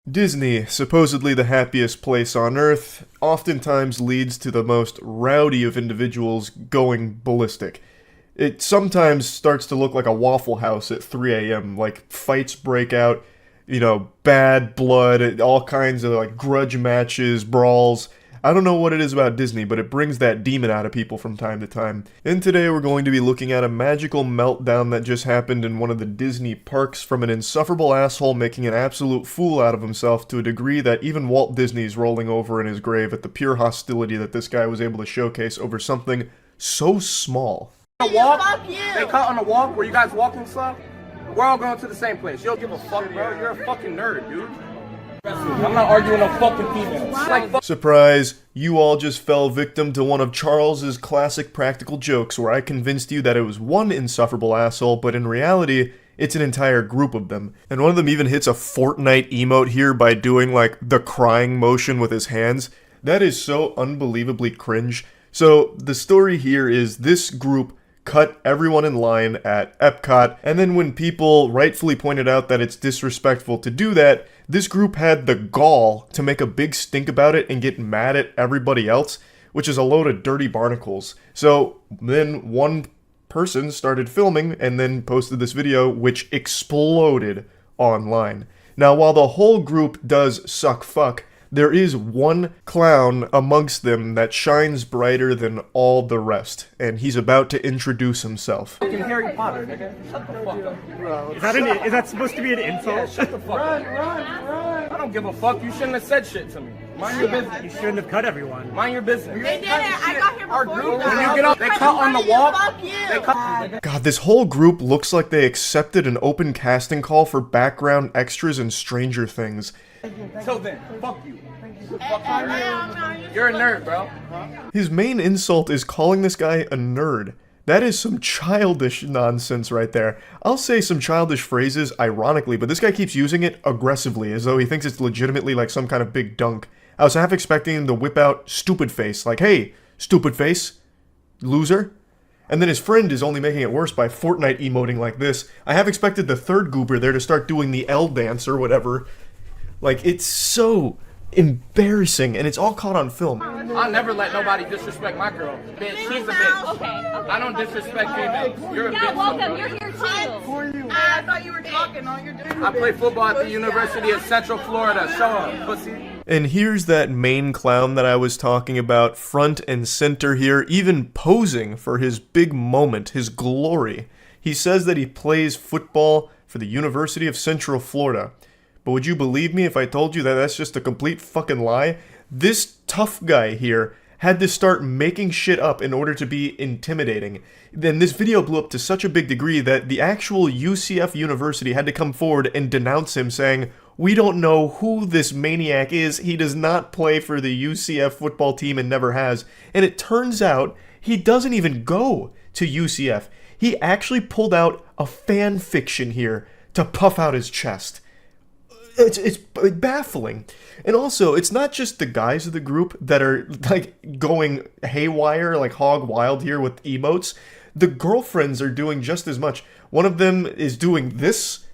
Disney, supposedly the happiest place on Earth, oftentimes leads to the most rowdy of individuals going ballistic. It sometimes starts to look like a Waffle House at 3 a.m., like fights break out, bad blood, all kinds of like grudge matches, brawls. I don't know what it is about Disney, but it brings that demon out of people from time to time. And today we're going to be looking at a magical meltdown that just happened in one of the Disney parks from an insufferable asshole making an absolute fool out of himself to a degree that even Walt Disney's rolling over in his grave at the pure hostility that this guy was able to showcase over something so small. They cut on a walk where you guys walking slow. We're all going to the same place. You don't give a fuck, bro. You're a fucking nerd, dude. I'm not arguing no fucking female. Surprise, you all just fell victim to one of Charles's classic practical jokes where I convinced you that it was one insufferable asshole, but in reality, it's an entire group of them. And one of them even hits a Fortnite emote here by doing like the crying motion with his hands. That is so unbelievably cringe. So the story here is this group cut everyone in line at Epcot, and then when people rightfully pointed out that it's disrespectful to do that, this group had the gall to make a big stink about it and get mad at everybody else, which is a load of dirty barnacles. So then one person started filming and then posted this video, which exploded online. Now, while the whole group does suck fuck, there is one clown amongst them that shines brighter than all the rest, and he's about to introduce himself. Fucking Harry Potter, nigga. Shut the fuck up. Is that supposed to be an insult? Yeah, shut the fuck up. Run. I don't give a fuck. You shouldn't have said shit to me. Mind your business. You shouldn't have cut everyone. Mind your business. They did it. I got here before. Our group, when you get up, they cut on the walk. Fuck you. They cut. God, this whole group looks like they accepted an open casting call for background extras in Stranger Things. Till then, fuck you. You're a nerd, bro. His main insult is calling this guy a nerd. That is some childish nonsense right there. I'll say some childish phrases ironically, but this guy keeps using it aggressively, as though he thinks it's legitimately like some kind of big dunk. I was half expecting him to whip out stupid face, like, hey, stupid face, loser. And then his friend is only making it worse by Fortnite emoting like this. I have expected the third goober there to start doing the L dance or whatever. Like, it's so embarrassing, and it's all caught on film. I'll never let nobody disrespect my girl. Bitch, she's a bitch. Okay. I don't disrespect females. You're a Yeah, bitch. welcome. You're here too. I thought you were talking. All you're doing. I play football at the University of Central Florida. Show up, pussy. And here's that main clown that I was talking about, front and center here, even posing for his big moment, his glory. He says that he plays football for the University of Central Florida. But would you believe me if I told you that that's just a complete fucking lie? This tough guy here had to start making shit up in order to be intimidating. Then this video blew up to such a big degree that the actual UCF University had to come forward and denounce him, saying, "We don't know who this maniac is. He does not play for the UCF football team and never has." And it turns out he doesn't even go to UCF. He actually pulled out a fan fiction here to puff out his chest. It's baffling. And also, it's not just the guys of the group that are, like, going haywire, like hog wild here with emotes. The girlfriends are doing just as much. One of them is doing this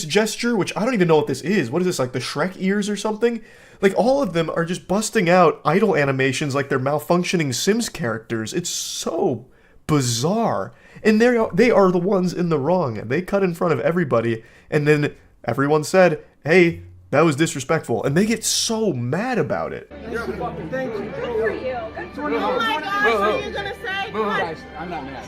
gesture, which I don't even know what this is. What is this, like the Shrek ears or something? Like, all of them are just busting out idle animations like they're malfunctioning Sims characters. It's so bizarre. And they are the ones in the wrong. They cut in front of everybody, and then everyone said, hey, that was disrespectful. And they get so mad about it. You're a fucking thing. Oh my gosh, what are you gonna say? Come on. I'm not mad.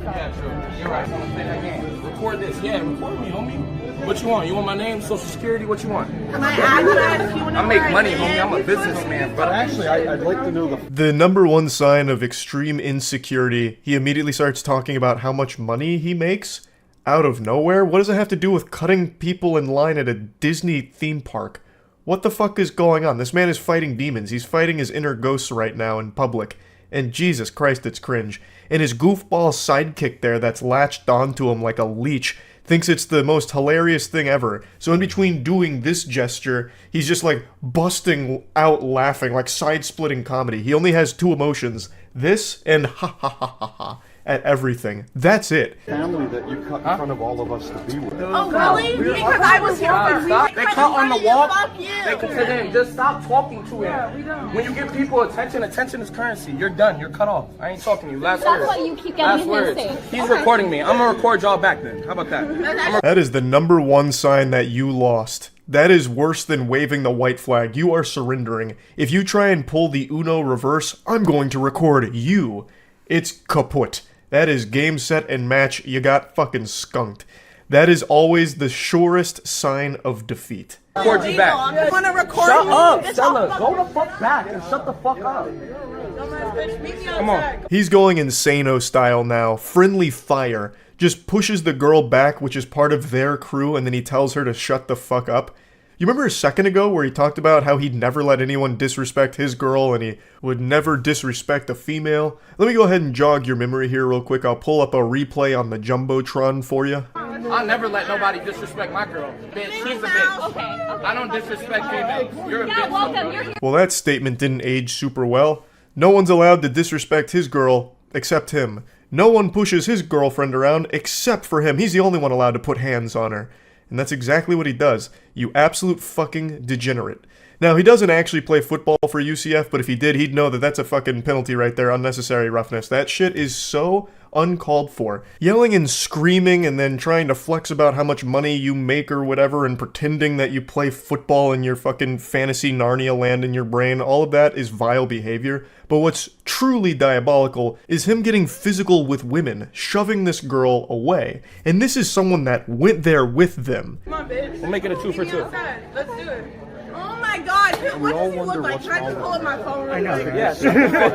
Yeah, true. You're right. I'm gonna play that game. Record this. Yeah, record me, homie. What you want? You want my name, social security? What you want? My address, you I make money, homie. I'm a businessman, bro. Actually, I'd like to know The number one sign of extreme insecurity, he immediately starts talking about how much money he makes. Out of nowhere? What does it have to do with cutting people in line at a Disney theme park? What the fuck is going on? This man is fighting demons. He's fighting his inner ghosts right now in public. And Jesus Christ, it's cringe. And his goofball sidekick there that's latched onto him like a leech thinks it's the most hilarious thing ever. So in between doing this gesture, he's just like busting out laughing, like side-splitting comedy. He only has two emotions, this and ha ha ha ha ha. at everything. That's it. Family that you cut in front of all of us to be with. Oh, really? Because I was here for Stop. They cut on the walk. Fuck you. They can sit in. Just stop talking to him. When you give people attention, attention is currency. You're done. You're cut off. I ain't talking to you. Last words. That's why you keep Last getting words. him He's recording me. I'm gonna record y'all back then. How about that? That is the number one sign that you lost. That is worse than waving the white flag. You are surrendering. If you try and pull the Uno reverse, I'm going to record you. It's kaput. That is game, set, and match. You got fucking skunked. That is always the surest sign of defeat. Record you back. You want to record Shut me? up, It's Stella. all Go the fuck back and shut the fuck up. Come on. He's going Insano style now. Friendly fire. Just pushes the girl back, which is part of their crew, and then he tells her to shut the fuck up. You remember a second ago where he talked about how he'd never let anyone disrespect his girl and he would never disrespect a female? Let me go ahead and jog your memory here real quick. I'll pull up a replay on the Jumbotron for you. I'll never let nobody disrespect my girl. Bitch, she's a bitch. Okay. I don't disrespect females. You're a Yeah, bitch. welcome. You're here. Well, that statement didn't age super well. No one's allowed to disrespect his girl except him. No one pushes his girlfriend around except for him. He's the only one allowed to put hands on her. And that's exactly what he does. You absolute fucking degenerate. Now, he doesn't actually play football for UCF, but if he did, he'd know that that's a fucking penalty right there. Unnecessary roughness. That shit is so uncalled for. Yelling and screaming and then trying to flex about how much money you make or whatever and pretending that you play football in your fucking fantasy Narnia land in your brain, all of that is vile behavior. But what's truly diabolical is him getting physical with women, shoving this girl away. And this is someone that went there with them. Come on, bitch. We'll make it a 2 for 2. Let's do it. Oh my God. What does he look like? Can I just pull up my phone real quick? Yeah, shut the fuck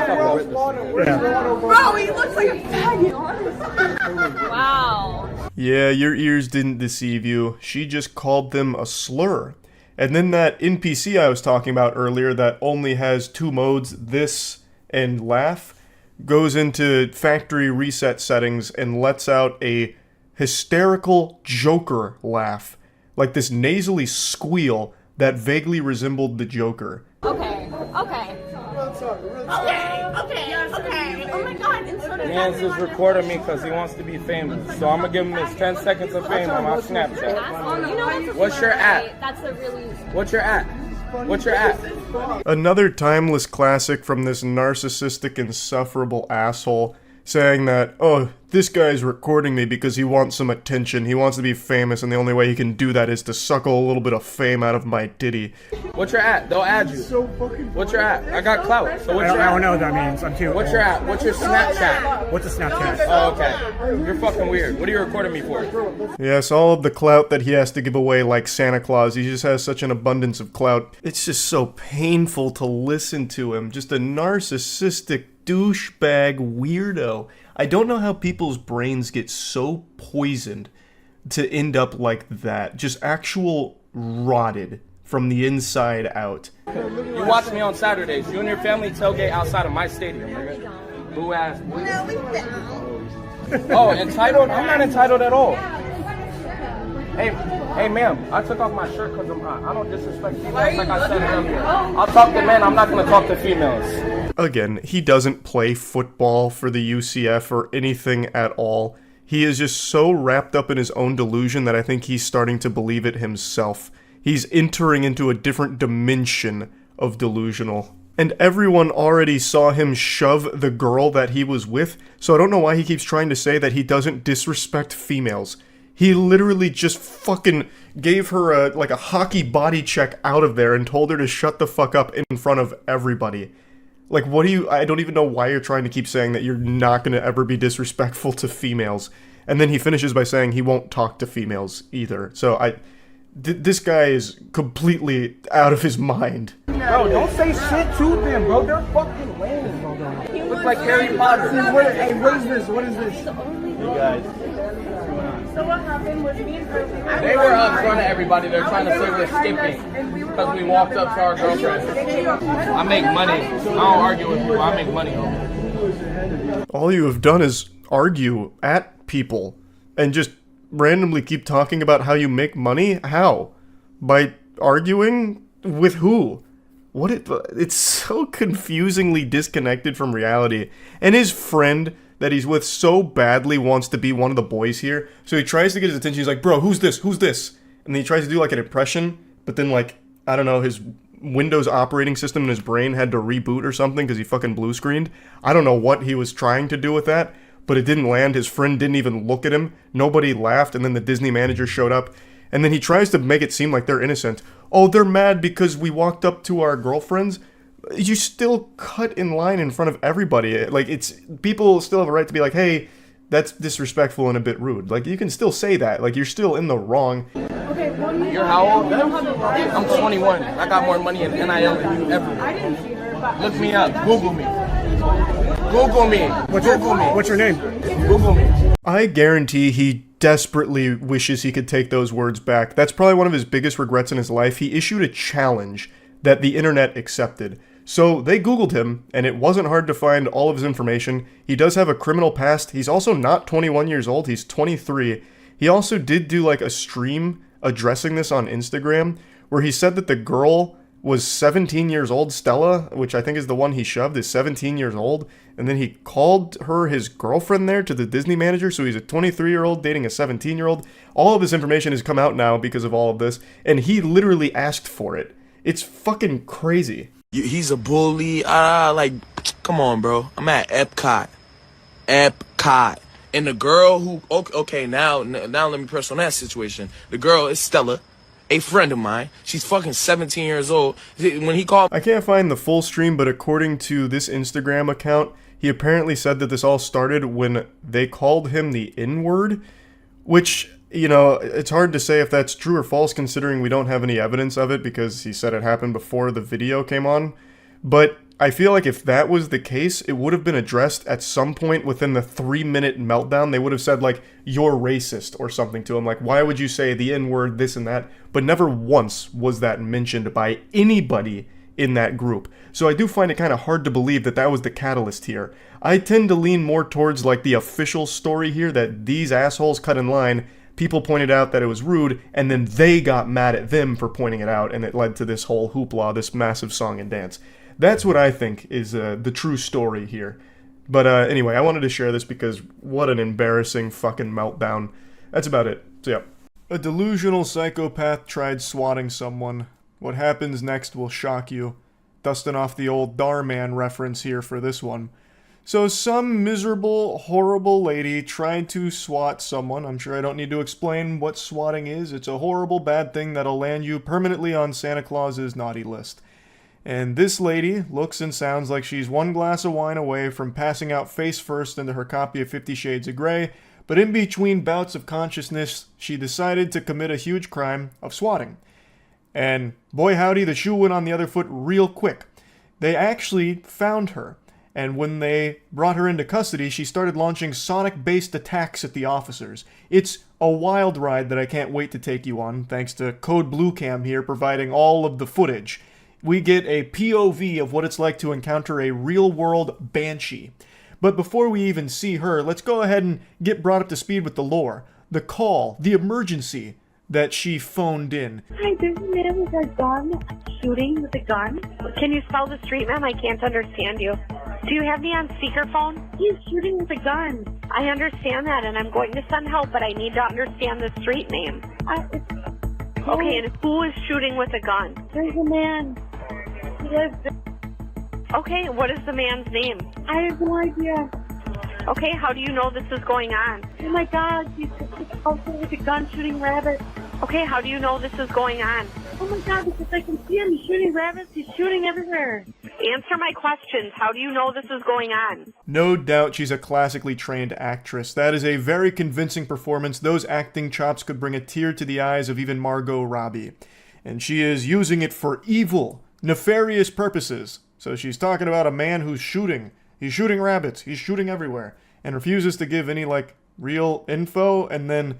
up. Bro, he looks like a faggot. Wow. Yeah, your ears didn't deceive you. She just called them a slur. And then that NPC I was talking about earlier that only has 2 modes, this and laugh, goes into factory reset settings and lets out a hysterical Joker laugh. Like this nasally squeal that vaguely resembled the Joker. Okay. Okay. Okay. Oh my God. And so does Mans is recording me because he wants to be famous. So I'm going to give him his 10 seconds of fame on my Snapchat. You know that's a What's your slur, at? right? That's a really. What's your at? What's your at? Another timeless classic from this narcissistic, insufferable asshole saying that, oh, this guy's recording me because he wants some attention, he wants to be famous, and the only way he can do that is to suckle a little bit of fame out of my ditty. What's your at? They'll add you. What's your at? I got clout. So what's your I don't at? know what that means. I'm too. What's your at? What's your Snapchat? What's a Snapchat? Oh, okay. You're fucking weird. What are you recording me for? Yes, all of the clout that he has to give away like Santa Claus, he just has such an abundance of clout. It's just so painful to listen to him, just a narcissistic douchebag weirdo. I don't know how people's brains get so poisoned to end up like that. Just actual rotted from the inside out. You watch me on Saturdays. You and your family tailgate outside of my stadium, nigga. Boo ass. Oh, entitled? I'm not entitled at all. Hey, ma'am, I took off my shirt because I'm hot. I don't disrespect females like I said earlier. I'll talk to men, I'm not going to talk to females. Again, he doesn't play football for the UCF or anything at all. He is just so wrapped up in his own delusion that I think he's starting to believe it himself. He's entering into a different dimension of delusional. And everyone already saw him shove the girl that he was with, so I don't know why he keeps trying to say that he doesn't disrespect females. He literally just fucking gave her a hockey body check out of there and told her to shut the fuck up in front of everybody. Like, I don't even know why you're trying to keep saying that you're not gonna ever be disrespectful to females. And then he finishes by saying he won't talk to females either. So this guy is completely out of his mind. Bro, don't say shit to them, bro. They're fucking lame. Look like Harry Potter. Hey, what is this? What is this? You guys. So what happened was me and her. They were up front of everybody. They're trying to say we're skipping because we walked up to our girlfriend. I make money. I don't argue with people. I make money. All you have done is argue at people and just randomly keep talking about how you make money. How? By arguing with who? It's so confusingly disconnected from reality. And his friend that he's with so badly wants to be one of the boys here. So he tries to get his attention. He's like, bro, who's this? Who's this? And then he tries to do like an impression, but then like, I don't know, his Windows operating system in his brain had to reboot or something because he fucking blue screened. I don't know what he was trying to do with that, but it didn't land. His friend didn't even look at him. Nobody laughed, and then the Disney manager showed up. And then he tries to make it seem like they're innocent. Oh, they're mad because we walked up to our girlfriends. You still cut in line in front of everybody. Like, it's, people still have a right to be like, hey, that's disrespectful and a bit rude. Like, you can still say that. Like, you're still in the wrong. You're how old? I'm 21. I got more money in NIL than you ever. I didn't see her, but Look me up. Google me. Google me. What's your name? Google me. I guarantee he desperately wishes he could take those words back. That's probably one of his biggest regrets in his life. He issued a challenge that the internet accepted. So they Googled him, and it wasn't hard to find all of his information. He does have a criminal past. He's also not 21 years old. He's 23. He also did do like a stream addressing this on Instagram, where he said that the girl was 17 years old. Stella, which I think is the one he shoved, is 17 years old. And then he called her his girlfriend there to the Disney manager. So he's a 23-year-old dating a 17-year-old. All of his information has come out now because of all of this. And he literally asked for it. It's fucking crazy. He's a bully. Like, come on, bro. I'm at Epcot. Epcot. And the girl who, okay, now let me press on that situation. The girl is Stella, a friend of mine. She's fucking 17 years old. When he called... I can't find the full stream, but according to this Instagram account, he apparently said that this all started when they called him the N-word, which, you know, it's hard to say if that's true or false considering we don't have any evidence of it because he said it happened before the video came on. But I feel like if that was the case, it would have been addressed at some point within the 3-minute meltdown. They would have said, like, you're racist or something to him. Like, why would you say the N-word, this and that? But never once was that mentioned by anybody in that group. So I do find it kind of hard to believe that that was the catalyst here. I tend to lean more towards, like, the official story here, that these assholes cut in line, people pointed out that it was rude, and then they got mad at them for pointing it out, and it led to this whole hoopla, this massive song and dance. That's what I think is the true story here. But anyway, I wanted to share this because what an embarrassing fucking meltdown. That's about it. So yeah. A delusional psychopath tried swatting someone. What happens next will shock you. Dusting off the old Darman reference here for this one. So some miserable, horrible lady tried to swat someone. I'm sure I don't need to explain what swatting is. It's a horrible, bad thing that'll land you permanently on Santa Claus's naughty list. And this lady looks and sounds like she's one glass of wine away from passing out face first into her copy of 50 Shades of Grey, but in between bouts of consciousness, she decided to commit a huge crime of swatting. And boy howdy, the shoe went on the other foot real quick. They actually found her, and when they brought her into custody, she started launching sonic-based attacks at the officers. It's a wild ride that I can't wait to take you on, thanks to Code Blue Cam here providing all of the footage. We get a POV of what it's like to encounter a real-world banshee. But before we even see her, let's go ahead and get brought up to speed with the lore, the call, the emergency that she phoned in. Hi, there's a man with a gun, shooting with a gun. Can you spell the street, ma'am? I can't understand you. Do you have me on speakerphone? He's shooting with a gun. I understand that, and I'm going to send help, but I need to understand the street name. Okay, and who is shooting with a gun? There's a man. He lives there. Okay, what is the man's name? I have no idea. Okay, how do you know this is going on? Oh my God, he's out there with a gun shooting rabbits. Okay, how do you know this is going on? Oh my God, because I can see him. He's shooting rabbits. He's shooting everywhere. Answer my questions. How do you know this is going on? No doubt she's a classically trained actress. That is a very convincing performance. Those acting chops could bring a tear to the eyes of even Margot Robbie. And she is using it for evil, nefarious purposes. So she's talking about a man who's shooting. He's shooting rabbits. He's shooting everywhere. And refuses to give any, like, real info. And then,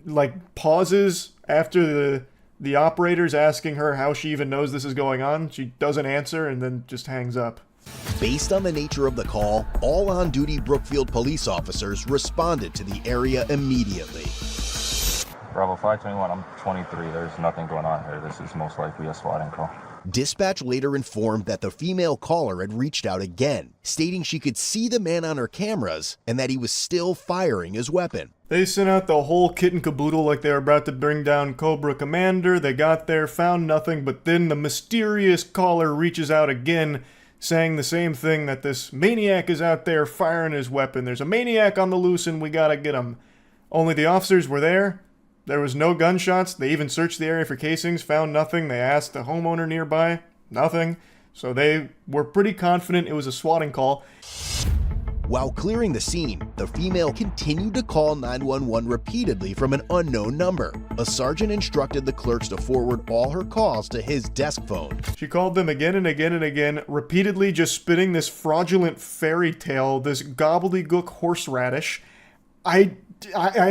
like, pauses after the operator's asking her how she even knows this is going on. She doesn't answer and then just hangs up. Based on the nature of the call, all on-duty Brookfield police officers responded to the area immediately. Bravo 521, I'm 23. There's nothing going on here. This is most likely a swatting call. Dispatch later informed that the female caller had reached out again, stating she could see the man on her cameras and that he was still firing his weapon. They sent out the whole kit and caboodle like they were about to bring down Cobra Commander. They got there, found nothing, but then the mysterious caller reaches out again, saying the same thing, that this maniac is out there firing his weapon. There's a maniac on the loose and we gotta get him. Only the officers were there. There was no gunshots. They even searched the area for casings, found nothing. They asked the homeowner nearby, nothing. So they were pretty confident it was a swatting call. While clearing the scene, the female continued to call 911 repeatedly from an unknown number. A sergeant instructed the clerks to forward all her calls to his desk phone. She called them again and again and again, repeatedly just spitting this fraudulent fairy tale, this gobbledygook horseradish. I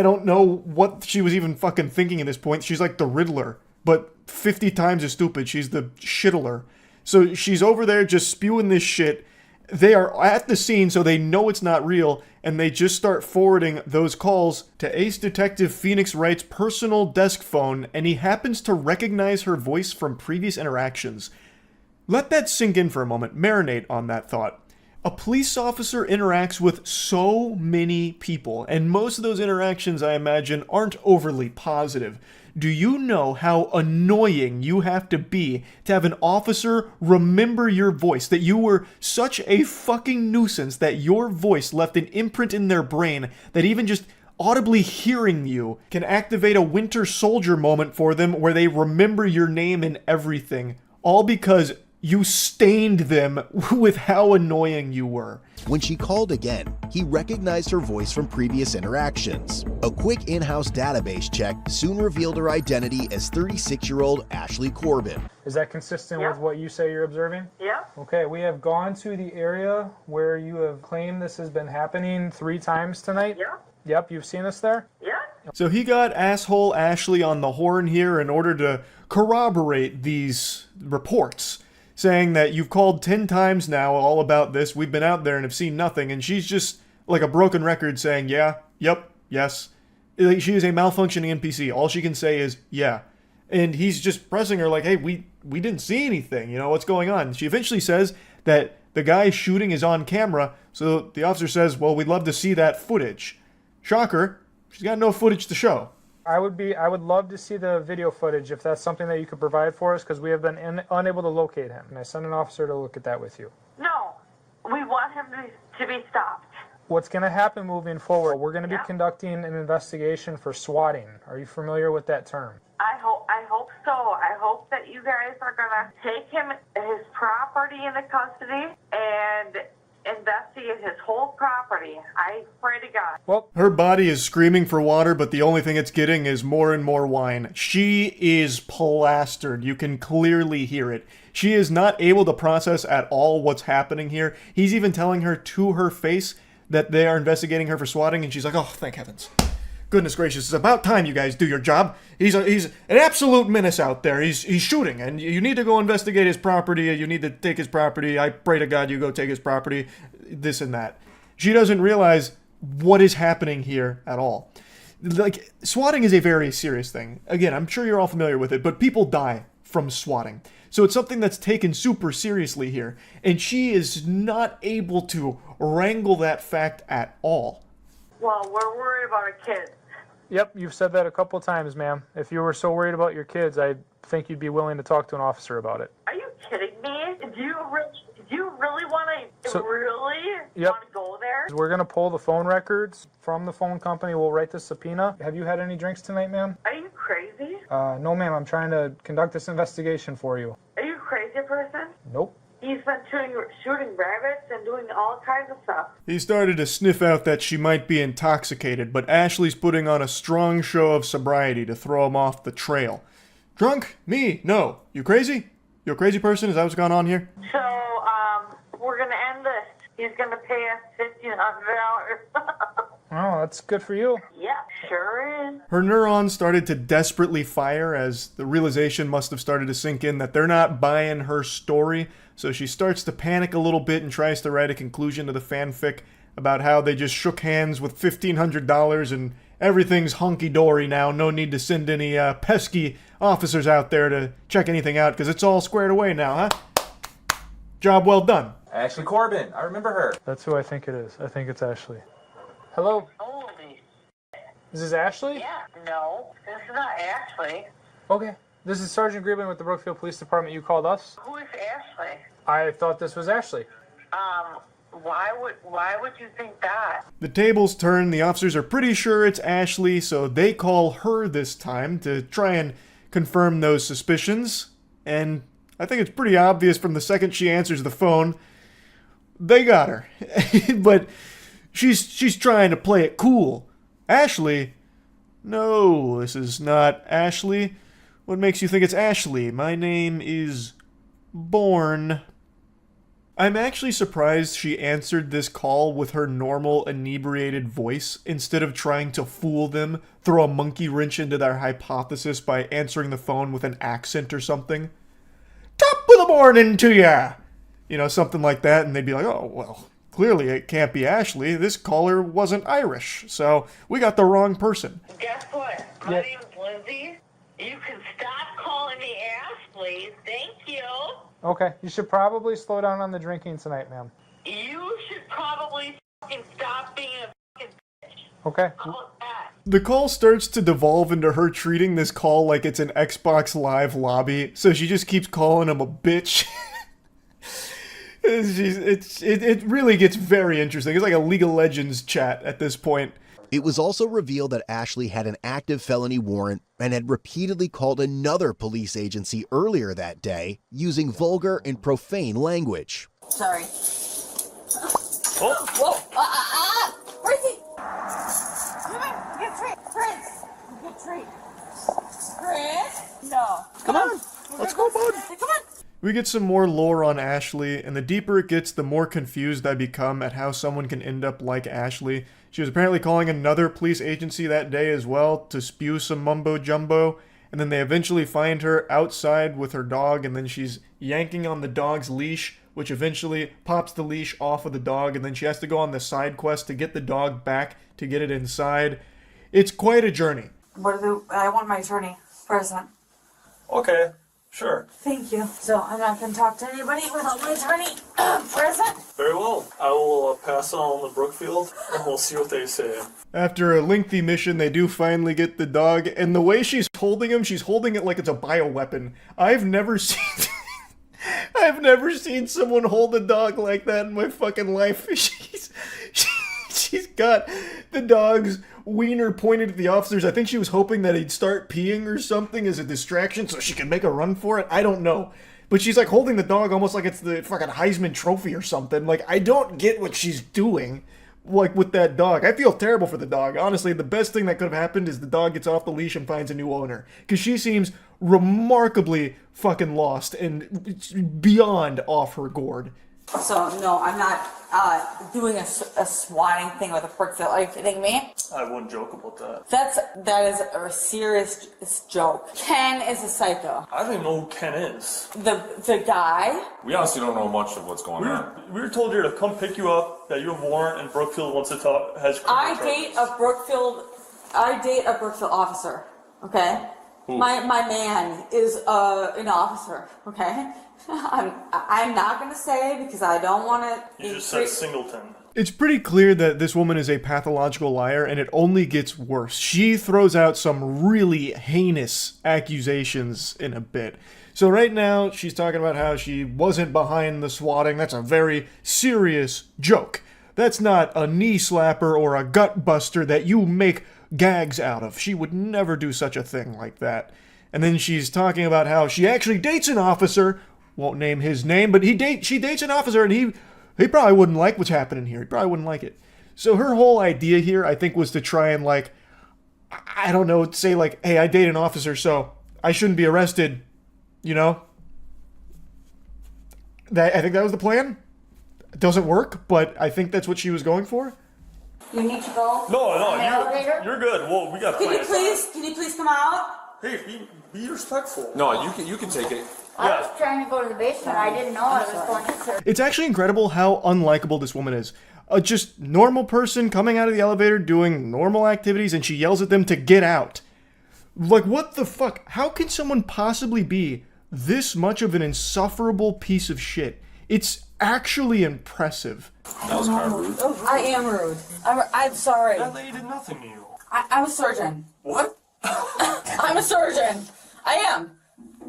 don't know what she was even fucking thinking at this point. She's like the Riddler, but 50 times as stupid. She's the shittler. So she's over there just spewing this shit. They are at the scene, so they know it's not real, and they just start forwarding those calls to Ace Detective Phoenix Wright's personal desk phone, and he happens to recognize her voice from previous interactions. Let that sink in for a moment. Marinate on that thought. A police officer interacts with so many people, and most of those interactions, I imagine, aren't overly positive. Do you know how annoying you have to be to have an officer remember your voice? That you were such a fucking nuisance that your voice left an imprint in their brain that even just audibly hearing you can activate a Winter Soldier moment for them where they remember your name and everything. All because you stained them with how annoying you were. When she called again, he recognized her voice from previous interactions. A quick in-house database check soon revealed her identity as 36-year-old Ashley Corbin. Is that consistent with what you say you're observing? Yeah. Okay, we have gone to the area where you have claimed this has been happening 3 times tonight. Yeah. Yep, you've seen us there? Yeah. So he got asshole Ashley on the horn here in order to corroborate these reports, saying that you've called 10 times now all about this, we've been out there and have seen nothing, and she's just like a broken record saying, yeah, yep, yes. Like, she is a malfunctioning NPC. All she can say is, yeah. And he's just pressing her like, hey, we didn't see anything, you know, what's going on? She eventually says that the guy shooting is on camera, so the officer says, well, we'd love to see that footage. Shocker, she's got no footage to show. I would love to see the video footage if that's something that you could provide for us, because we have been unable to locate him. And I sent an officer to look at that with you. No, we want him to be stopped. What's going to happen moving forward, we're going to be conducting an investigation for swatting. Are you familiar with that term? I hope so. I hope that you guys are going to take him, his property into custody, and investigate his whole property. I pray to God. Well, her body is screaming for water, but the only thing it's getting is more and more wine. She is plastered. You can clearly hear it. She is not able to process at all what's happening here. He's even telling her to her face that they are investigating her for swatting, and she's like, oh, thank heavens. Goodness gracious, it's about time you guys do your job. He's an absolute menace out there. He's shooting, and you need to go investigate his property. You need to take his property. I pray to God you go take his property. This and that. She doesn't realize what is happening here at all. Like, swatting is a very serious thing. Again, I'm sure you're all familiar with it, but people die from swatting. So it's something that's taken super seriously here, and she is not able to wrangle that fact at all. Well, we're worried about our kids. Yep, you've said that a couple times, ma'am. If you were so worried about your kids, I think you'd be willing to talk to an officer about it. Are you kidding me? Do you really want to want to go there? We're going to pull the phone records from the phone company. We'll write the subpoena. Have you had any drinks tonight, ma'am? Are you crazy? No, ma'am. I'm trying to conduct this investigation for you. Are you a crazy person? Nope. He's been shooting rabbits and doing all kinds of stuff. He started to sniff out that she might be intoxicated, but Ashley's putting on a strong show of sobriety to throw him off the trail. Drunk? Me? No. You crazy? You a crazy person? Is that what's going on here? So, we're going to end this. He's going to pay us $1,500. Oh, that's good for you. Yeah, sure is. Her neurons started to desperately fire as the realization must have started to sink in that they're not buying her story. So she starts to panic a little bit and tries to write a conclusion to the fanfic about how they just shook hands with $1,500 and everything's hunky-dory now. No need to send any pesky officers out there to check anything out because it's all squared away now, huh? Job well done. Ashley Corbin, I remember her. That's who I think it is. I think it's Ashley. Hello? Holy. Is this Ashley? Yeah, no, this is not Ashley. Okay. This is Sergeant Griebling with the Brookfield Police Department. You called us? Who is Ashley? I thought this was Ashley. Why would you think that? The tables turn. The officers are pretty sure it's Ashley, so they call her this time to try and confirm those suspicions. And I think it's pretty obvious from the second she answers the phone, they got her. But she's trying to play it cool. Ashley? No, this is not Ashley. What makes you think it's Ashley? My name is Bourne. I'm actually surprised she answered this call with her normal inebriated voice instead of trying to fool them, throw a monkey wrench into their hypothesis by answering the phone with an accent or something. Top of the morning to ya! You know, something like that, and they'd be like, oh, well, clearly it can't be Ashley. This caller wasn't Irish, so we got the wrong person. Guess what? My name's Lindsay. You can stop calling me Ashley. Thank you. Okay. You should probably slow down on the drinking tonight, ma'am. You should probably fucking stop being a fucking bitch. Okay. How about that? The call starts to devolve into her treating this call like it's an Xbox Live lobby, so she just keeps calling him a bitch. It really gets very interesting. It's like a League of Legends chat at this point. It was also revealed that Ashley had an active felony warrant and had repeatedly called another police agency earlier that day using vulgar and profane language. Sorry. Oh. Whoa. Where's he? Come on. Get straight. Chris. Get straight. Chris. No. Come on. Let's go, bud. Come on. We get some more lore on Ashley, and the deeper it gets, the more confused I become at how someone can end up like Ashley. She was apparently calling another police agency that day as well to spew some mumbo-jumbo, and then they eventually find her outside with her dog, and then she's yanking on the dog's leash, which eventually pops the leash off of the dog, and then she has to go on the side quest to get the dog back to get it inside. It's quite a journey. I want my attorney present. Okay. Sure. Thank you. So I'm not going to talk to anybody without my attorney present. Very well. I will pass on the Brookfield, and we'll see what they say. After a lengthy mission, they do finally get the dog, and the way she's holding him, she's holding it like it's a bioweapon. I've never seen someone hold a dog like that in my fucking life. She's got the dog's wiener pointed at the officers. I think she was hoping that he'd start peeing or something as a distraction so she could make a run for it. I don't know. But she's like holding the dog almost like it's the fucking Heisman Trophy or something. Like, I don't get what she's doing, like, with that dog. I feel terrible for the dog. Honestly, the best thing that could have happened is the dog gets off the leash and finds a new owner. Because she seems remarkably fucking lost and beyond off her gourd. So, no, I'm not doing a swatting thing with a Brookfield. Are you kidding me? I wouldn't joke about that. That is a serious joke. Ken is a psycho. I don't even know who Ken is. The guy? We honestly don't know much of what's going on. We were told here to come pick you up, that you have warrant, and Brookfield wants to talk. I date a Brookfield officer, okay? Who? My man is an officer, okay? I'm not going to say because I don't want to... You just said Singleton. It's pretty clear that this woman is a pathological liar, and it only gets worse. She throws out some really heinous accusations in a bit. So right now, she's talking about how she wasn't behind the swatting. That's a very serious joke. That's not a knee slapper or a gut buster that you make gags out of. She would never do such a thing like that. And then she's talking about how she actually dates an officer. Won't name his name, but she dates an officer, and he probably wouldn't like what's happening here. He probably wouldn't like it. So her whole idea here, I think, was to try and, like, I don't know, say, like, hey, I date an officer, so I shouldn't be arrested, you know? I think that was the plan. It doesn't work, but I think that's what she was going for. You need to go? No, you're good. Well, we got plans. Can you please come out? Hey, be respectful. No, you can take it. I was trying to go to the basement. I didn't know I was going to. It's actually incredible how unlikable this woman is. a just normal person coming out of the elevator doing normal activities, and she yells at them to get out. Like, what the fuck? How can someone possibly be this much of an insufferable piece of shit? It's actually impressive. That was kind of rude. I am rude. I'm sorry. That lady did nothing to you. I'm a surgeon. What? I'm a surgeon. I am.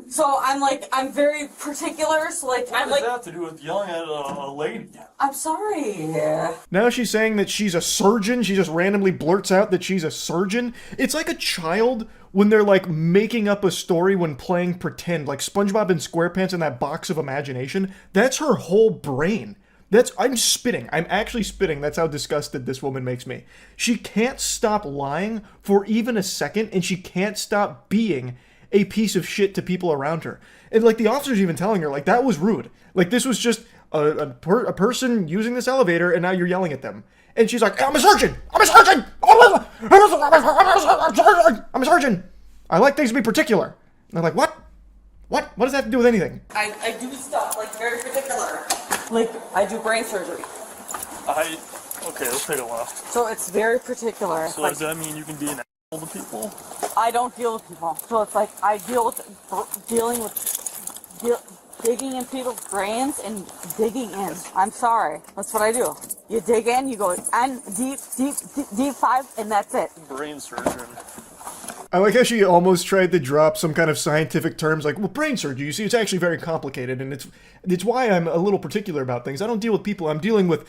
So I'm very particular. So What does that have to do with yelling at a lady? I'm sorry. Now she's saying that she's a surgeon. She just randomly blurts out that she's a surgeon. It's like a child when they're like making up a story when playing pretend, like SpongeBob and SquarePants in that box of imagination. That's her whole brain. I'm spitting. I'm actually spitting. That's how disgusted this woman makes me. She can't stop lying for even a second, and she can't stop being a piece of shit to people around her. And like the officer's even telling her, like, that was rude. Like, this was just a person using this elevator, and now you're yelling at them. And she's like, I'm a surgeon! I'm a surgeon! I'm a surgeon! I like things to be particular. And they're like, what? What? What does that have to do with anything? I do stuff like very particular. Like I do brain surgery. Okay, let's take a left. So it's very particular. So does that mean you can be an asshole to people? I don't deal with people. So it's like I deal with digging in people's brains and digging in. I'm sorry. That's what I do. You dig in, you go and deep 5, and that's it. Brain surgeon. I like how she almost tried to drop some kind of scientific terms like, well, brain surgery, you see, it's actually very complicated, and it's why I'm a little particular about things. I don't deal with people, I'm dealing with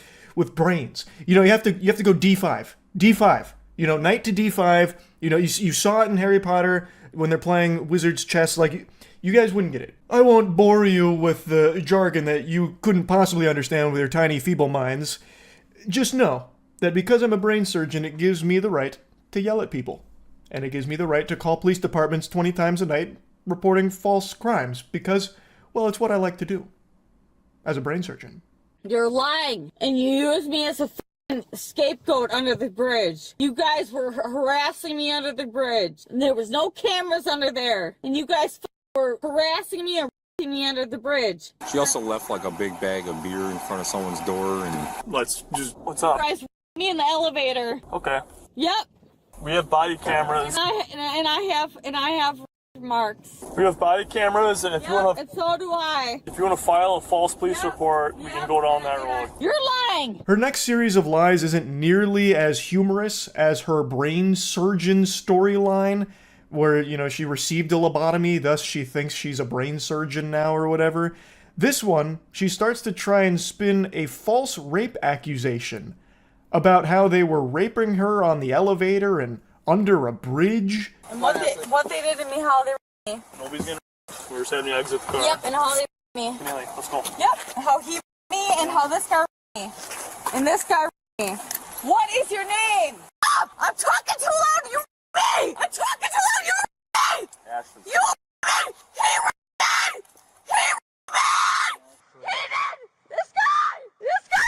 brains. You know, you have to go D5. D5. You know, knight to D5. You know, you saw it in Harry Potter when they're playing wizard's chess. Like, you guys wouldn't get it. I won't bore you with the jargon that you couldn't possibly understand with your tiny, feeble minds. Just know that because I'm a brain surgeon, it gives me the right to yell at people. And it gives me the right to call police departments 20 times a night reporting false crimes because, well, it's what I like to do as a brain surgeon. You're lying, and you use me as a scapegoat under the bridge. You guys were harassing me under the bridge, and there was no cameras under there, and you guys were harassing me and me under the bridge. She also left like a big bag of beer in front of someone's door and... What's up? You guys me in the elevator. Okay. Yep. We have body cameras. And I have marks. We have body cameras, and if you want to... And so do I. If you want to file a false police report, we can go down that road. You're lying! Her next series of lies isn't nearly as humorous as her brain surgeon storyline, where, you know, she received a lobotomy, thus she thinks she's a brain surgeon now or whatever. This one, she starts to try and spin a false rape accusation about how they were raping her on the elevator and under a bridge. And what they did to me, how they raped me. Nobody's gonna... We're just having to exit the car. Yep, and how they raped me. Nelly, let's go. Yep, how he raped me and how this guy raped me. And this guy raped me. What is your name? Stop! I'm talking too loud, you raped me! I'm talking too loud, you raped me! Ashley. You raped me! He raped me! He raped me! He did! This guy! This guy!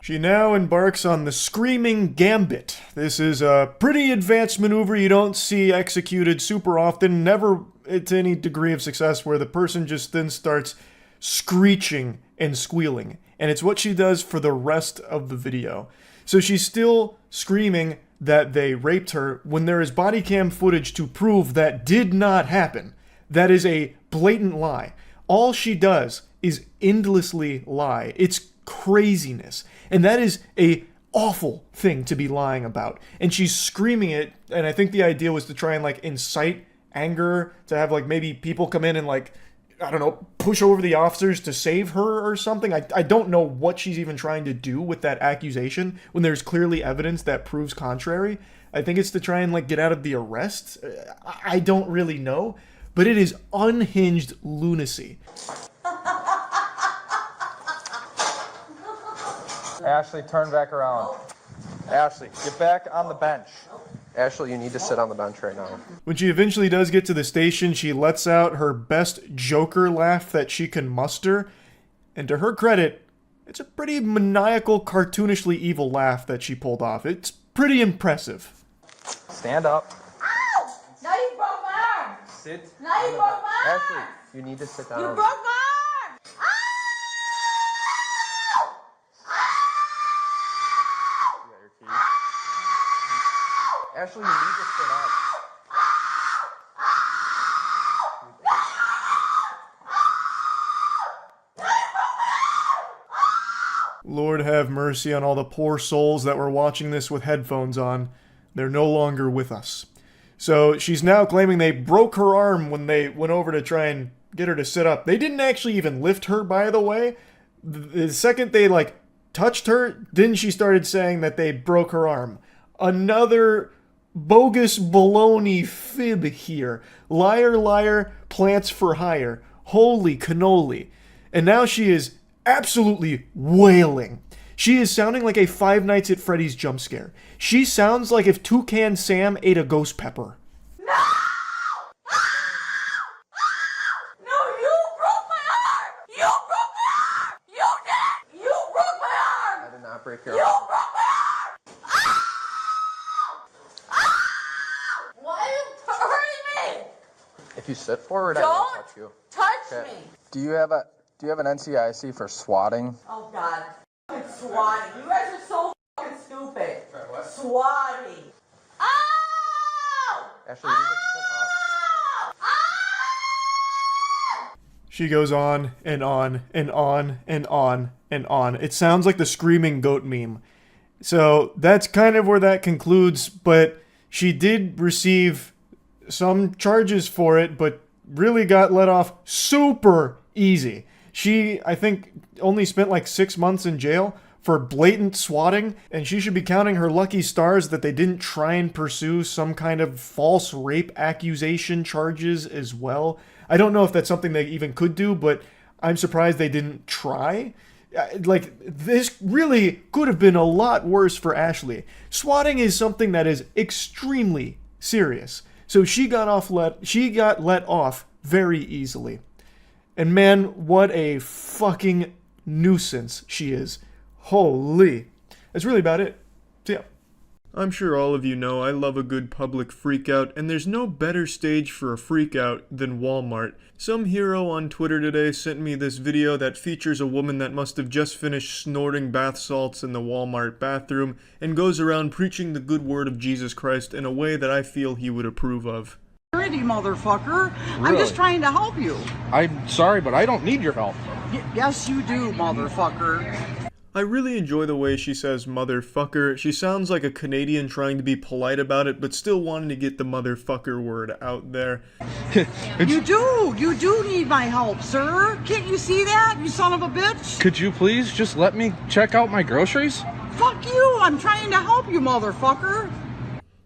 She now embarks on the Screaming Gambit. This is a pretty advanced maneuver you don't see executed super often, never to any degree of success, where the person just then starts screeching and squealing. And it's what she does for the rest of the video. So she's still screaming that they raped her when there is body cam footage to prove that did not happen. That is a blatant lie. All she does is endlessly lie. It's craziness. And that is a awful thing to be lying about. And she's screaming it, and I think the idea was to try and like incite anger, to have like maybe people come in and like, I don't know, push over the officers to save her or something. I don't know what she's even trying to do with that accusation when there's clearly evidence that proves contrary. I think it's to try and like get out of the arrest. I don't really know, but it is unhinged lunacy. Ashley, turn back around. Ashley, get back on the bench. Ashley, you need to sit on the bench right now. When she eventually does get to the station, she lets out her best Joker laugh that she can muster. And to her credit, it's a pretty maniacal, cartoonishly evil laugh that she pulled off. It's pretty impressive. Stand up. Ow! Now you broke my arm! Sit. Now you broke my arm! Ashley, you need to sit down. You broke my arm! Ashley, you need to sit up. Lord have mercy on all the poor souls that were watching this with headphones on. They're no longer with us. So she's now claiming they broke her arm when they went over to try and get her to sit up. They didn't actually even lift her, by the way. The second they, like, touched her, then she started saying that they broke her arm. Another bogus baloney fib here. Liar, liar, plants for hire. Holy cannoli. And now she is absolutely wailing. She is sounding like a Five Nights at Freddy's jump scare. She sounds like if Toucan Sam ate a ghost pepper. No! No, you broke my arm! You broke my arm! You did! You broke my arm! I did not break your You arm. broke my arm! Ah! Ah! Why are you hurting me? If you sit forward, I won't Don't touch you. touch me! Do you have an NCIC for swatting? Oh God. Swatting. You guys are so fucking stupid. Swatting. Ow! Ashley, you need to sit up. She goes on and on and on and on and on. It sounds like the screaming goat meme. So that's kind of where that concludes, but she did receive some charges for it, but really got let off super easy. She, I think, only spent like 6 months in jail for blatant swatting, and she should be counting her lucky stars that they didn't try and pursue some kind of false rape accusation charges as well. I don't know if that's something they even could do, but I'm surprised they didn't try. Like, this really could have been a lot worse for Ashley. Swatting is something that is extremely serious. So she got let off very easily. And man, what a fucking nuisance she is. Holy. That's really about it. So yeah. I'm sure all of you know I love a good public freakout, and there's no better stage for a freakout than Walmart. Some hero on Twitter today sent me this video that features a woman that must have just finished snorting bath salts in the Walmart bathroom and goes around preaching the good word of Jesus Christ in a way that I feel he would approve of. Pretty motherfucker. I'm Really? just trying to help you. I'm sorry, but I don't need your help. Yes, you do, motherfucker. I really enjoy the way she says motherfucker. She sounds like a Canadian trying to be polite about it, but still wanting to get the motherfucker word out there. You do need my help, sir. Can't you see that, you son of a bitch? Could you please just let me check out my groceries? Fuck you, I'm trying to help you, motherfucker.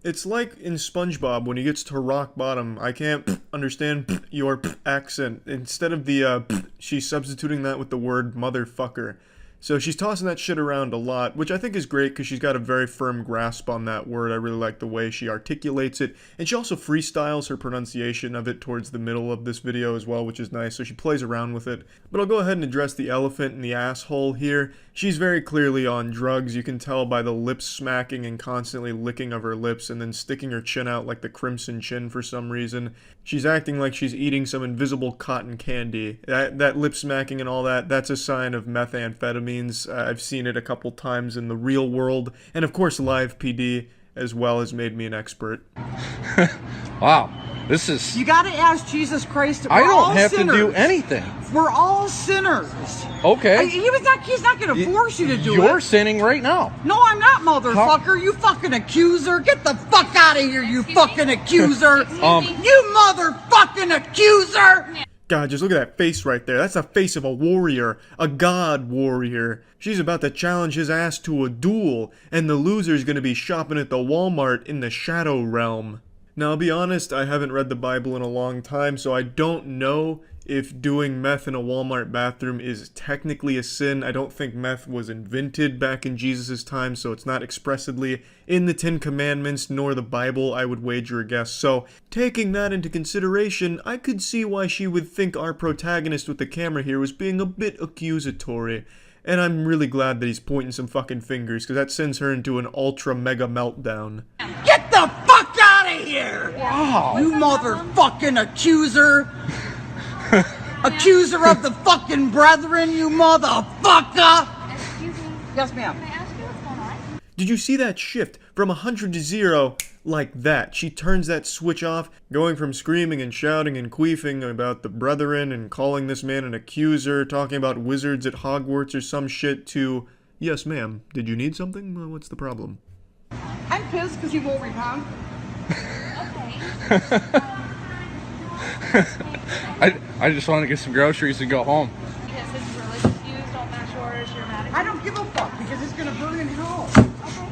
It's like in SpongeBob when he gets to rock bottom. I can't understand your accent. Instead of the she's substituting that with the word motherfucker. So she's tossing that shit around a lot, which I think is great because she's got a very firm grasp on that word. I really like the way she articulates it. And she also freestyles her pronunciation of it towards the middle of this video as well, which is nice. So she plays around with it. But I'll go ahead and address the elephant in the asshole here. She's very clearly on drugs. You can tell by the lip smacking and constantly licking of her lips and then sticking her chin out like the Crimson Chin for some reason. She's acting like she's eating some invisible cotton candy. That lip smacking and all that, that's a sign of methamphetamines. I've seen it a couple times in the real world. And of course, Live PD as well has made me an expert. Wow, this is... You gotta ask Jesus Christ. I don't have to do anything. We're all sinners. Okay. He's not gonna force you to do it. You're sinning right now. No, I'm not, motherfucker. You fucking accuser. Get the fuck out of here, you fucking accuser. You motherfucking accuser. God, just look at that face right there. That's the face of a warrior. A god warrior. She's about to challenge his ass to a duel, and the loser's gonna be shopping at the Walmart in the Shadow Realm. Now, I'll be honest, I haven't read the Bible in a long time, so I don't know if doing meth in a Walmart bathroom is technically a sin. I don't think meth was invented back in Jesus' time, so it's not expressly in the Ten Commandments nor the Bible, I would wager a guess. So, taking that into consideration, I could see why she would think our protagonist with the camera here was being a bit accusatory. And I'm really glad that he's pointing some fucking fingers, because that sends her into an ultra mega meltdown. Get the fuck out of here! Wow. You motherfucking accuser! Accuser of the fucking brethren, you motherfucker! Excuse me. Yes, ma'am. Did you see that shift from 100 to 0 like that. She turns that switch off, going from screaming and shouting and queefing about the brethren and calling this man an accuser, talking about wizards at Hogwarts or some shit, to, yes ma'am, did you need something? Well, what's the problem? I'm pissed because he won't repent. I just want to get some groceries and go home. Because his religious views don't match yours, you're mad at him? I don't give a fuck because it's gonna burn in hell. Okay.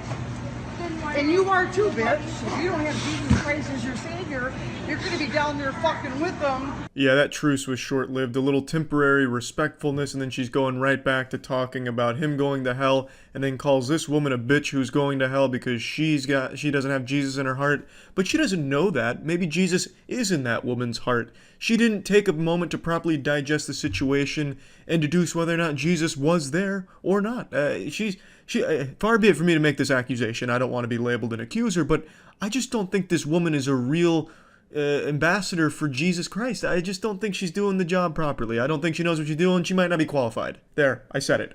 Then why And you are too, bitch. If you don't have Jesus Christ as your savior, you're gonna be down there fucking with them. Yeah, that truce was short-lived, a little temporary respectfulness, and then she's going right back to talking about him going to hell, and then calls this woman a bitch who's going to hell because she doesn't have Jesus in her heart. But she doesn't know that. Maybe Jesus is in that woman's heart. She didn't take a moment to properly digest the situation and deduce whether or not Jesus was there or not. Far be it for me to make this accusation. I don't want to be labeled an accuser, but I just don't think this woman is a real ambassador for Jesus Christ. I just don't think she's doing the job properly. I don't think she knows what she's doing. She might not be qualified. There, I said it.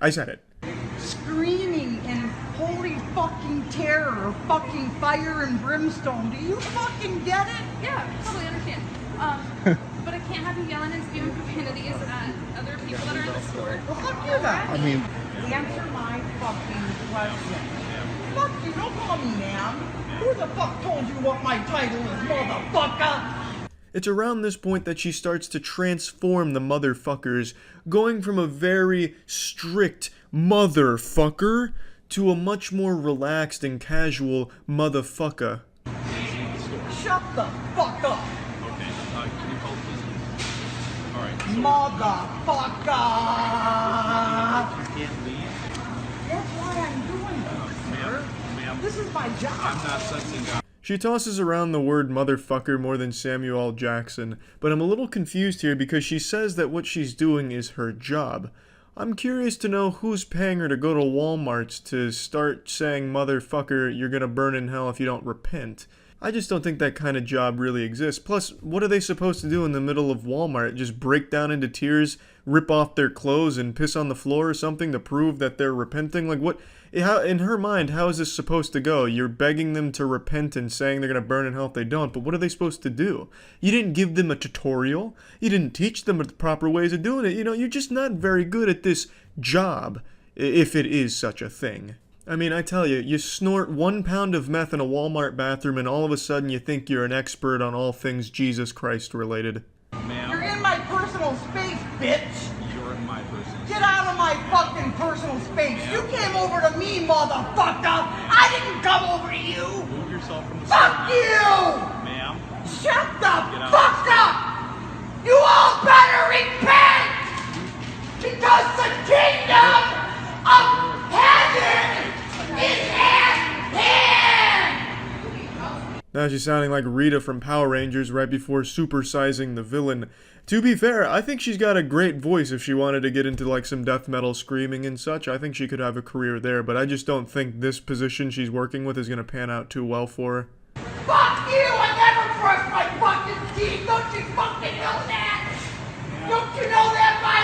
Screaming in holy fucking terror, fucking fire and brimstone. Do you fucking get it? Yeah, totally understand. But I can't have you yelling and spewing profanities at other people that are in the store. Well, fuck you then. I mean, Answer my fucking question. Fuck you, don't call me ma'am. Who the fuck told you what my title is, motherfucker? It's around this point that she starts to transform the motherfuckers, going from a very strict motherfucker to a much more relaxed and casual motherfucker. Shut the fuck up. Okay, can you call the police? All right. Motherfucker! You can't leave. That's why I'm doing this, sir. Ma'am, this is my job. I'm not sensing God. She tosses around the word motherfucker more than Samuel L. Jackson, but I'm a little confused here because she says that what she's doing is her job. I'm curious to know who's paying her to go to Walmart's to start saying, motherfucker, you're gonna burn in hell if you don't repent. I just don't think that kind of job really exists. Plus, what are they supposed to do in the middle of Walmart? Just break down into tears, rip off their clothes, and piss on the floor or something to prove that they're repenting? Like, what? How, in her mind, how is this supposed to go? You're begging them to repent and saying they're going to burn in hell if they don't, but what are they supposed to do? You didn't give them a tutorial. You didn't teach them the proper ways of doing it. You know, you're just not very good at this job, if it is such a thing. I mean, I tell you, you snort 1 pound of meth in a Walmart bathroom and all of a sudden you think you're an expert on all things Jesus Christ related. Ma'am, You're in my personal space, bitch! you're in my personal Get out of my fucking personal space! You came over to me, motherfucker! I didn't come over to you! Move yourself from the Fuck you! Ma'am, Shut the fuck up! You all better repent! Because the kingdom of heaven is at hand! Now she's sounding like Rita from Power Rangers right before supersizing the villain. To be fair, I think she's got a great voice if she wanted to get into like some death metal screaming and such. I think she could have a career there, but I just don't think this position she's working with is going to pan out too well for her. Fuck you! I never brushed my fucking teeth! Don't you fucking know that? Don't you know that by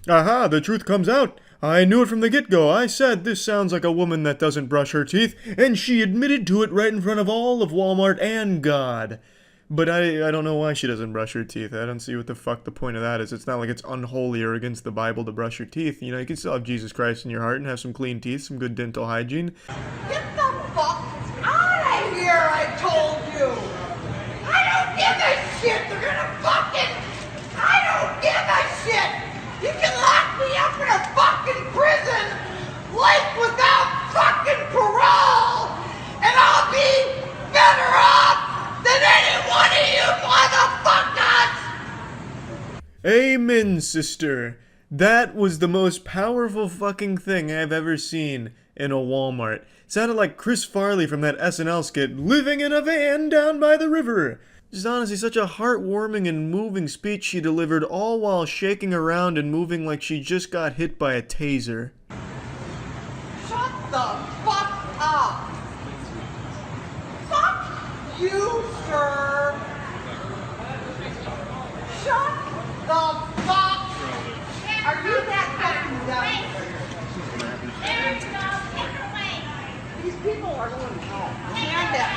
now? Aha, the truth comes out. I knew it from the get-go. I said this sounds like a woman that doesn't brush her teeth, and she admitted to it right in front of all of Walmart and God. But I don't know why she doesn't brush her teeth. I don't see what the fuck the point of that is. It's not like it's unholy or against the Bible to brush your teeth. You know, you can still have Jesus Christ in your heart and have some clean teeth, some good dental hygiene. Get the fuck out of here, I told you! I don't give a shit! They're gonna fucking... I don't give a shit! You can lock me up in a fucking prison, like without fucking parole, and I'll be better off than any one of you motherfuckers! Amen, sister. That was the most powerful fucking thing I've ever seen in a Walmart. It sounded like Chris Farley from that SNL skit, living in a van down by the river. Just honestly, such a heartwarming and moving speech she delivered, all while shaking around and moving like she just got hit by a taser. Shut the fuck up! Fuck you, sir! Shut the fuck! Are you that fucking dumb? These people are going home. Stand up.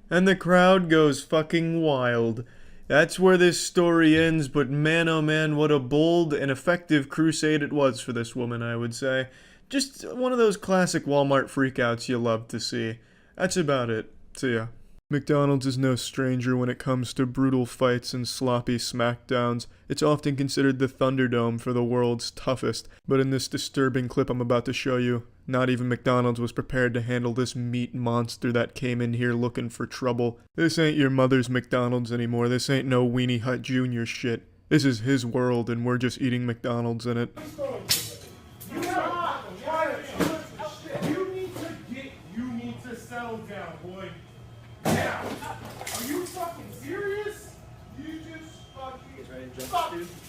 And the crowd goes fucking wild. That's where this story ends, but man oh man, what a bold and effective crusade it was for this woman, I would say. Just one of those classic Walmart freakouts you love to see. That's about it. See ya. McDonald's is no stranger when it comes to brutal fights and sloppy smackdowns. It's often considered the Thunderdome for the world's toughest, but in this disturbing clip I'm about to show you, not even McDonald's was prepared to handle this meat monster that came in here looking for trouble. This ain't your mother's McDonald's anymore. This ain't no Weenie Hut Jr. shit. This is his world and we're just eating McDonald's in it. You need to settle down, boy. Now, are you fucking serious? You just fucking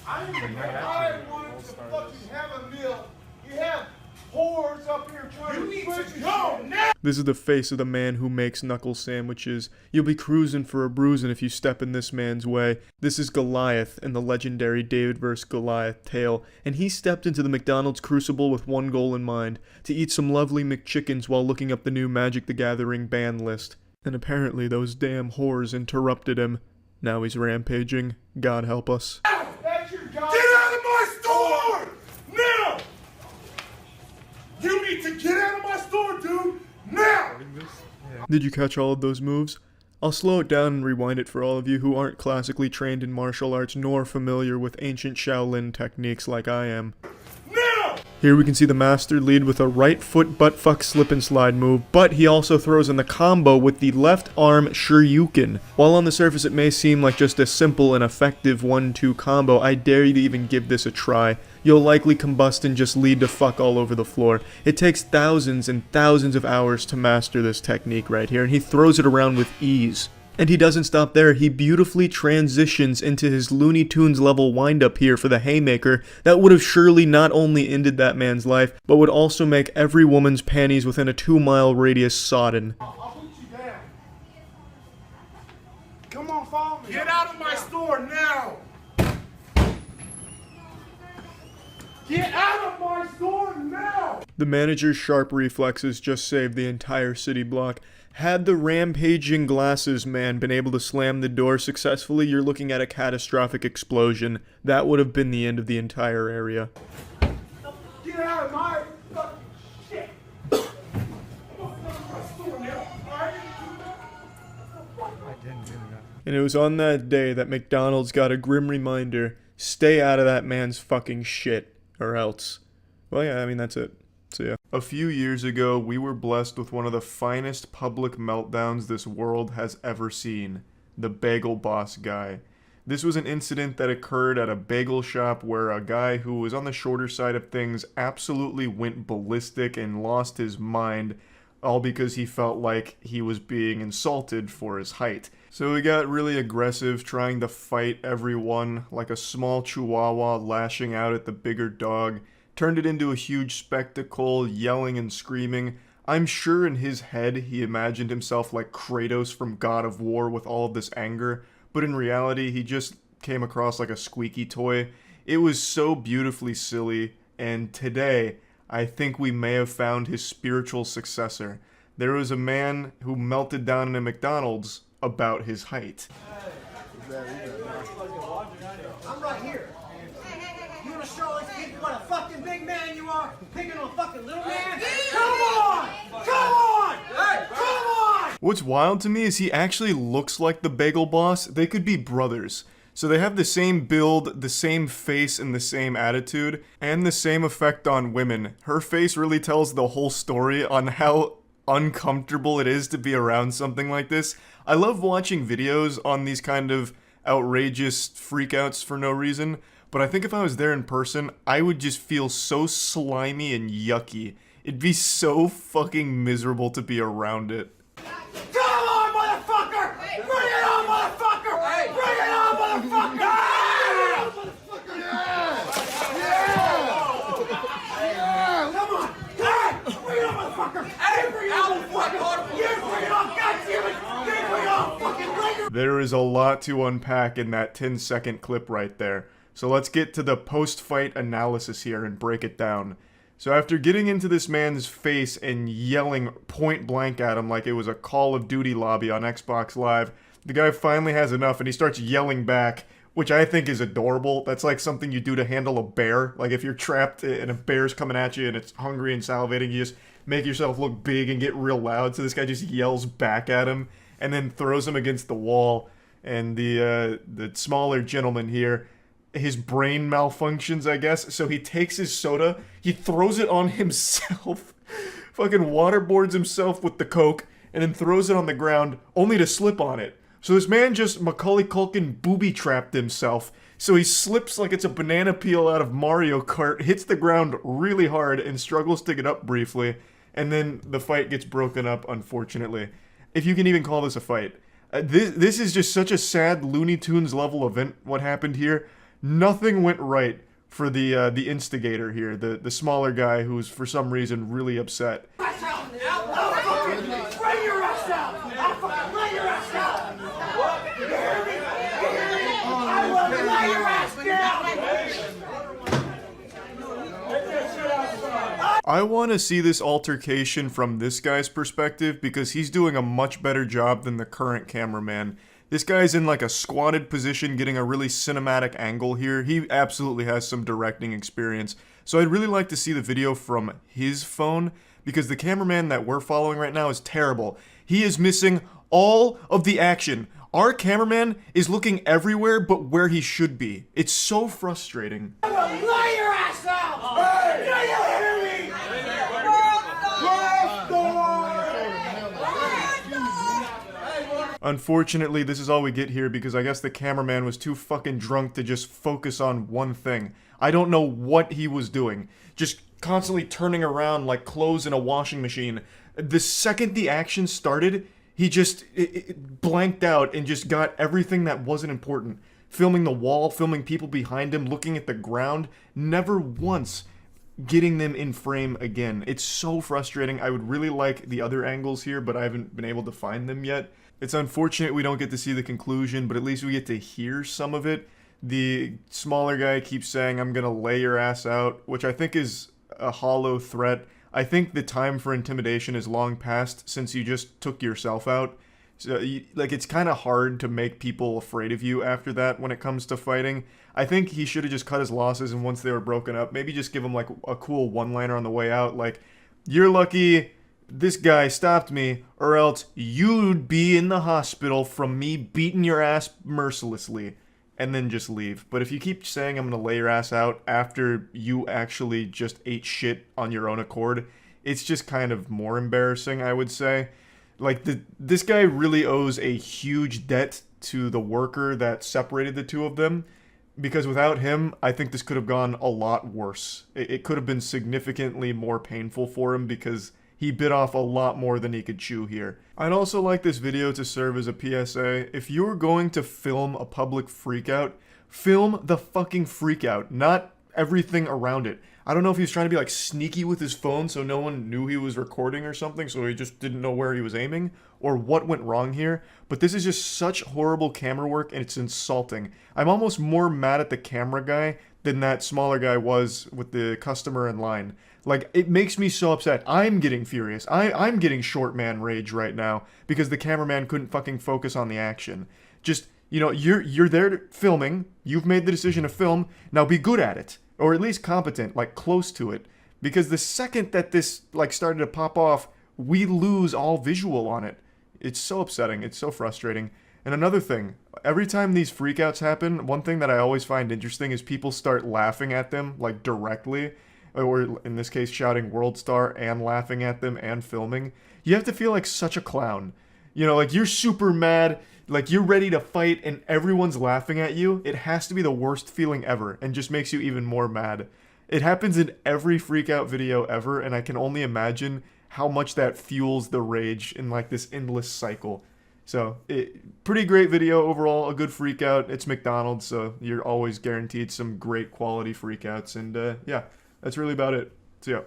I wanted to fucking have a meal. You have whores up here trying to go now. This is the face of the man who makes knuckle sandwiches. You'll be cruising for a bruising if you step in this man's way. This is Goliath in the legendary David vs. Goliath tale, and he stepped into the McDonald's crucible with one goal in mind, to eat some lovely McChickens while looking up the new Magic the Gathering ban list. And apparently those damn whores interrupted him. Now he's rampaging. God help us. Get out of my store! Now! You need to get out of my store, dude! Now! Did you catch all of those moves? I'll slow it down and rewind it for all of you who aren't classically trained in martial arts nor familiar with ancient Shaolin techniques like I am. Here we can see the master lead with a right foot buttfuck slip and slide move, but he also throws in the combo with the left arm Shoryuken. While on the surface it may seem like just a simple and effective 1-2 combo, I dare you to even give this a try. You'll likely combust and just lead to fuck all over the floor. It takes thousands and thousands of hours to master this technique right here, and he throws it around with ease. And he doesn't stop there, he beautifully transitions into his Looney Tunes level windup here for the haymaker that would have surely not only ended that man's life, but would also make every woman's panties within a 2-mile radius sodden. I'll put you down. Come on, follow me. Get out of my store now! Get out of my store now! The manager's sharp reflexes just saved the entire city block. Had the rampaging glasses man been able to slam the door successfully, you're looking at a catastrophic explosion. That would have been the end of the entire area. Get out of my fucking shit! And it was on that day that McDonald's got a grim reminder, stay out of that man's fucking shit, or else. Well, yeah, I mean, that's it. See ya. A few years ago, we were blessed with one of the finest public meltdowns this world has ever seen. The Bagel Boss guy. This was an incident that occurred at a bagel shop where a guy who was on the shorter side of things absolutely went ballistic and lost his mind, all because he felt like he was being insulted for his height. So he got really aggressive, trying to fight everyone, like a small chihuahua lashing out at the bigger dog. Turned it into a huge spectacle, yelling and screaming. I'm sure in his head he imagined himself like Kratos from God of War with all of this anger, but in reality he just came across like a squeaky toy. It was so beautifully silly, and today I think we may have found his spiritual successor. There was a man who melted down in a McDonald's about his height. I'm right here. You want to show us what a fucking big man you are? Picking on a fucking little man? Come on! Come on! Hey, come on! What's wild to me is he actually looks like the Bagel Boss. They could be brothers. So they have the same build, the same face, and the same attitude, and the same effect on women. Her face really tells the whole story on how uncomfortable it is to be around something like this. I love watching videos on these kind of outrageous freakouts for no reason, but I think if I was there in person, I would just feel so slimy and yucky. It'd be so fucking miserable to be around it. Come on, motherfucker! Bring it on, motherfucker! Bring it on, motherfucker! Yeah! Come on! Hey! Bring it on, motherfucker! Hey! Bring it on, motherfucker! Yeah, bring it on! God damn it! Yeah, bring it on! Fucking bring it! There is a lot to unpack in that 10-second clip right there. So let's get to the post-fight analysis here and break it down. So after getting into this man's face and yelling point blank at him like it was a Call of Duty lobby on Xbox Live, the guy finally has enough and he starts yelling back, which I think is adorable. That's like something you do to handle a bear. Like if you're trapped and a bear's coming at you and it's hungry and salivating, you just make yourself look big and get real loud. So this guy just yells back at him and then throws him against the wall. And the smaller gentleman here, his brain malfunctions, I guess. So he takes his soda, he throws it on himself, fucking waterboards himself with the Coke, and then throws it on the ground, only to slip on it. So this man just Macaulay Culkin booby-trapped himself. So he slips like it's a banana peel out of Mario Kart, hits the ground really hard, and struggles to get up briefly. And then the fight gets broken up, unfortunately. If you can even call this a fight. This is just such a sad Looney Tunes level event, what happened here. Nothing went right for the instigator here, the smaller guy who's for some reason really upset. Bring your ass out! I'll fucking lay your ass out! You hear me? You hear me? I will lay your ass down! I want to see this altercation from this guy's perspective because he's doing a much better job than the current cameraman. This guy's in like a squatted position getting a really cinematic angle here. He absolutely has some directing experience. So I'd really like to see the video from his phone because the cameraman that we're following right now is terrible. He is missing all of the action. Our cameraman is looking everywhere but where he should be. It's so frustrating. I will lay your ass out! Hey! Do you hear me? Unfortunately, this is all we get here because I guess the cameraman was too fucking drunk to just focus on one thing. I don't know what he was doing. Just constantly turning around like clothes in a washing machine. The second the action started, he just blanked out and just got everything that wasn't important. Filming the wall, filming people behind him, looking at the ground, never once getting them in frame again. It's so frustrating. I would really like the other angles here, but I haven't been able to find them yet. It's unfortunate we don't get to see the conclusion, but at least we get to hear some of it. The smaller guy keeps saying, "I'm gonna lay your ass out," which I think is a hollow threat. I think the time for intimidation is long past since you just took yourself out. So, it's kind of hard to make people afraid of you after that when it comes to fighting. I think he should have just cut his losses, and once they were broken up, maybe just give him like a cool one-liner on the way out, like, "You're lucky this guy stopped me, or else you'd be in the hospital from me beating your ass mercilessly," and then just leave. But if you keep saying I'm gonna lay your ass out after you actually just ate shit on your own accord, it's just kind of more embarrassing, I would say. Like, this guy really owes a huge debt to the worker that separated the two of them, because without him, I think this could have gone a lot worse. It could have been significantly more painful for him because he bit off a lot more than he could chew here. I'd also like this video to serve as a PSA. If you're going to film a public freakout, film the fucking freakout, not everything around it. I don't know if he was trying to be like sneaky with his phone so no one knew he was recording or something, so he just didn't know where he was aiming, or what went wrong here, but this is just such horrible camera work and it's insulting. I'm almost more mad at the camera guy than that smaller guy was with the customer in line. Like, it makes me so upset. I'm getting furious. I'm getting short man rage right now because the cameraman couldn't fucking focus on the action. Just, you know, you're there filming. You've made the decision to film. Now be good at it. Or at least competent, like close to it. Because the second that this like started to pop off, we lose all visual on it. It's so upsetting. It's so frustrating. And another thing, every time these freakouts happen, one thing that I always find interesting is people start laughing at them, like directly, or in this case shouting World Star and laughing at them and filming. You have to feel like such a clown. You know, like you're super mad, like you're ready to fight and everyone's laughing at you. It has to be the worst feeling ever and just makes you even more mad. It happens in every freakout video ever, and I can only imagine how much that fuels the rage in like this endless cycle. So, pretty great video overall, a good freakout. It's McDonald's, so you're always guaranteed some great quality freakouts, and yeah, that's really about it. See ya.